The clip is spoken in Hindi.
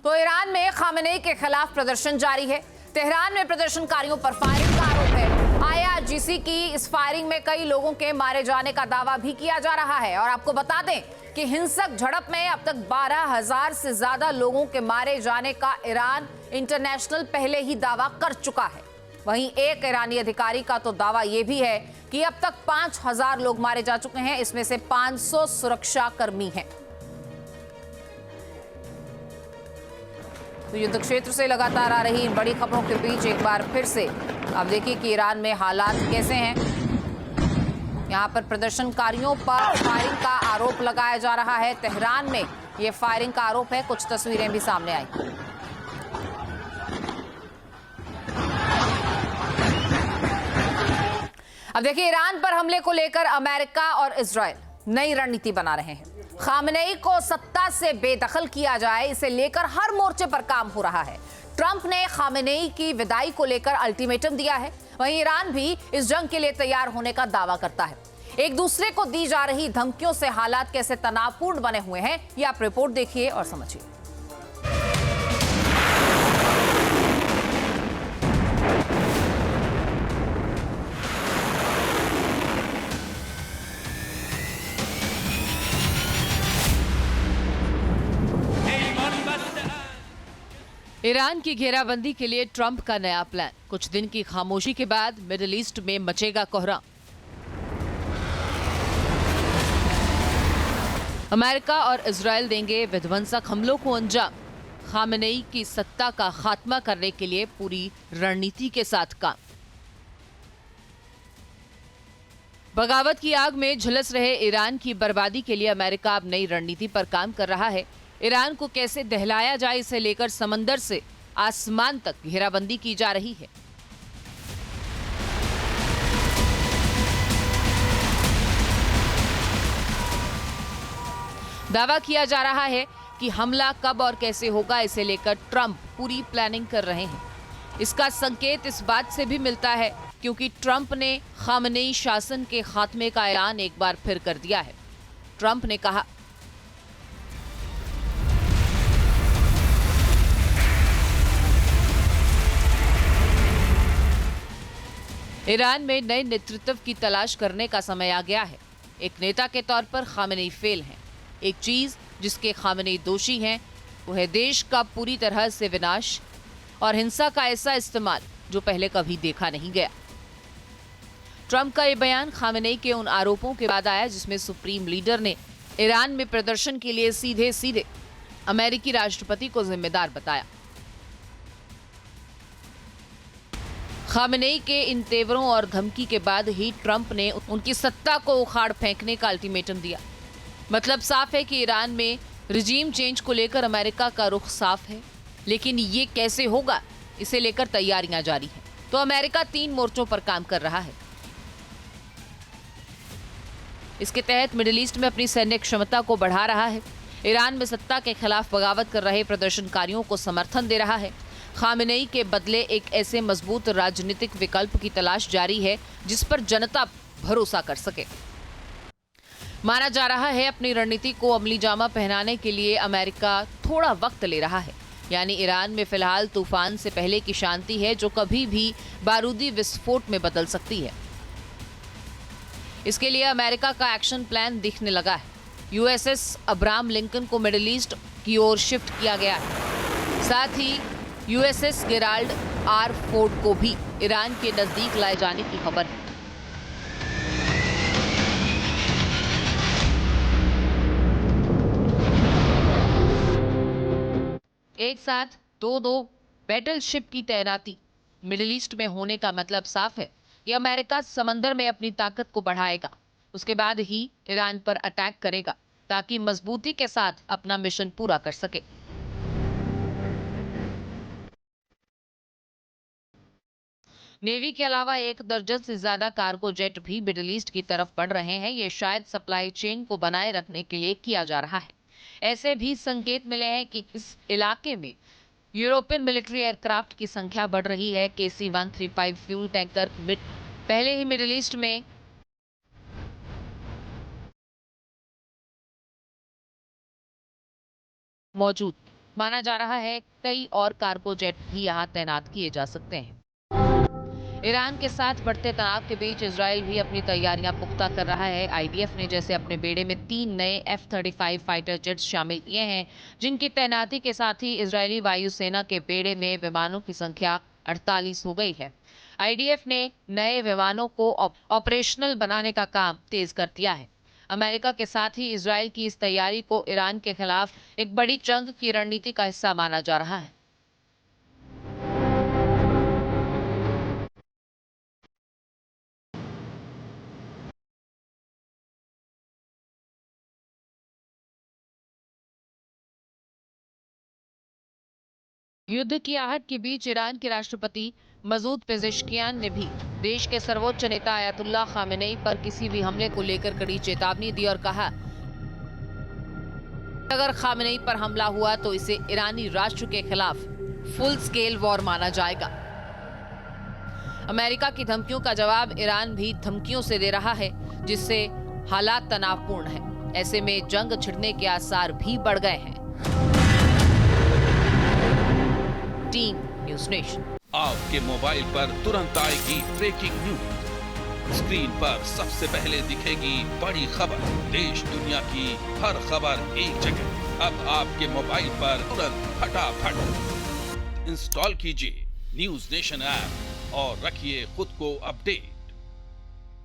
तो ईरान में खामेनेई के खिलाफ प्रदर्शन जारी है। तेहरान में प्रदर्शनकारियों पर फायरिंग का आरोप है। आईआरजीसी की इस फायरिंग में कई लोगों के मारे जाने का दावा भी किया जा रहा है। और आपको बता दें कि हिंसक झड़प में अब तक 12,000 से ज्यादा लोगों के मारे जाने का ईरान इंटरनेशनल पहले ही दावा कर चुका है। वहीं एक ईरानी अधिकारी का तो दावा यह भी है कि अब तक 5,000 लोग मारे जा चुके हैं, इसमें से 500 सुरक्षा कर्मी हैं। तो युद्ध क्षेत्र से लगातार आ रही इन बड़ी खबरों के बीच एक बार फिर से अब देखिए कि ईरान में हालात कैसे हैं। यहां पर प्रदर्शनकारियों पर फायरिंग का आरोप लगाया जा रहा है। तेहरान में यह फायरिंग का आरोप है। कुछ तस्वीरें भी सामने आई। अब देखिए ईरान पर हमले को लेकर अमेरिका और इजराइल नई रणनीति बना रहे हैं। खामेनेई को सत्ता से बेदखल किया जाए, इसे लेकर हर मोर्चे पर काम हो रहा है। ट्रंप ने खामेनेई की विदाई को लेकर अल्टीमेटम दिया है। वहीं ईरान भी इस जंग के लिए तैयार होने का दावा करता है। एक दूसरे को दी जा रही धमकियों से हालात कैसे तनावपूर्ण बने हुए हैं, ये आप रिपोर्ट देखिए और समझिए। ईरान की घेराबंदी के लिए ट्रंप का नया प्लान। कुछ दिन की खामोशी के बाद मिडिल ईस्ट में मचेगा कोहराम। अमेरिका और इजराइल देंगे विध्वंसक हमलों को अंजाम। खामेनेई की सत्ता का खात्मा करने के लिए पूरी रणनीति के साथ काम। बगावत की आग में झुलस रहे ईरान की बर्बादी के लिए अमेरिका अब नई रणनीति पर काम कर रहा है। ईरान को कैसे दहलाया जाए, इसे लेकर समंदर से आसमान तक घेराबंदी की जा रही है। दावा किया जा रहा है कि हमला कब और कैसे होगा, इसे लेकर ट्रंप पूरी प्लानिंग कर रहे हैं। इसका संकेत इस बात से भी मिलता है क्योंकि ट्रंप ने खामेनेई शासन के खात्मे का ऐलान एक बार फिर कर दिया है। ट्रंप ने कहा, ईरान में नए नेतृत्व की तलाश करने का समय आ गया है। एक नेता के तौर पर खामेनेई फेल हैं। एक चीज जिसके खामेनेई दोषी हैं वो है देश का पूरी तरह से विनाश और हिंसा का ऐसा इस्तेमाल जो पहले कभी देखा नहीं गया। ट्रंप का ये बयान खामेनेई के उन आरोपों के बाद आया जिसमें सुप्रीम लीडर ने ईरान में प्रदर्शन के लिए सीधे सीधे अमेरिकी राष्ट्रपति को जिम्मेदार बताया। खामेनेई के इन तेवरों और धमकी के बाद ही ट्रंप ने उनकी सत्ता को उखाड़ फेंकने का अल्टीमेटम दिया। मतलब साफ है कि ईरान में रिजीम चेंज को लेकर अमेरिका का रुख साफ है, लेकिन ये कैसे होगा, इसे लेकर तैयारियां जारी हैं। तो अमेरिका 3 मोर्चों पर काम कर रहा है। इसके तहत मिडिल ईस्ट में अपनी सैन्य क्षमता को बढ़ा रहा है। ईरान में सत्ता के खिलाफ बगावत कर रहे प्रदर्शनकारियों को समर्थन दे रहा है। खामेनेई के बदले एक ऐसे मजबूत राजनीतिक विकल्प की तलाश जारी है जिस पर जनता भरोसा कर सके। माना जा रहा है अपनी रणनीति को अमली जामा पहनाने के लिए अमेरिका थोड़ा वक्त ले रहा है। यानी ईरान में फिलहाल तूफान से पहले की शांति है जो कभी भी बारूदी विस्फोट में बदल सकती है। इसके लिए अमेरिका का एक्शन प्लान दिखने लगा है। यूएसएस अब्राहम लिंकन को मिडिल ईस्ट की ओर शिफ्ट किया गया है। साथ ही यूएसएस गेराल्ड आर फोर्ड को भी ईरान के नजदीक लाए जाने की खबर है। एक साथ दो बैटलशिप की तैनाती मिडिल ईस्ट में होने का मतलब साफ है कि अमेरिका समंदर में अपनी ताकत को बढ़ाएगा। उसके बाद ही ईरान पर अटैक करेगा ताकि मजबूती के साथ अपना मिशन पूरा कर सके। नेवी के अलावा 1 दर्जन से ज्यादा कार्गो जेट भी मिडिल ईस्ट की तरफ बढ़ रहे हैं। ये शायद सप्लाई चेन को बनाए रखने के लिए किया जा रहा है। ऐसे भी संकेत मिले हैं कि इस इलाके में यूरोपियन मिलिट्री एयरक्राफ्ट की संख्या बढ़ रही है। KC-135 फ्यूल टैंकर पहले ही मिडिल ईस्ट में मौजूद माना जा रहा है कई और कार्गो जेट भी यहाँ तैनात किए जा सकते हैं। ईरान के साथ बढ़ते तनाव के बीच इजराइल भी अपनी तैयारियां पुख्ता कर रहा है। आईडीएफ ने जैसे अपने बेड़े में 3 नए F-35 फाइटर जेट्स शामिल किए हैं, जिनकी तैनाती के साथ ही इजरायली वायुसेना के बेड़े में विमानों की संख्या 48 हो गई है। आईडीएफ ने नए विमानों को ऑपरेशनल बनाने का काम तेज कर दिया है। अमेरिका के साथ ही इजराइल की इस तैयारी को ईरान के खिलाफ एक बड़ी जंग की रणनीति का हिस्सा माना जा रहा है। युद्ध की आहट के बीच ईरान के राष्ट्रपति मसूद पेजेश्कियान ने भी देश के सर्वोच्च नेता आयतुल्लाह खामेनेई पर किसी भी हमले को लेकर कड़ी चेतावनी दी और कहा, अगर खामेनेई पर हमला हुआ तो इसे ईरानी राष्ट्र के खिलाफ फुल स्केल वॉर माना जाएगा। अमेरिका की धमकियों का जवाब ईरान भी धमकियों से दे रहा है, जिससे हालात तनावपूर्ण हैं। ऐसे में जंग छिड़ने के आसार भी बढ़ गए हैं। Team news nation. आपके मोबाइल पर तुरंत आएगी ब्रेकिंग न्यूज। स्क्रीन पर सबसे पहले दिखेगी बड़ी खबर। देश दुनिया की हर खबर एक जगह। अब आपके मोबाइल पर तुरंत फटाफट इंस्टॉल कीजिए न्यूज़ नेशन ऐप और रखिए खुद को अपडेट।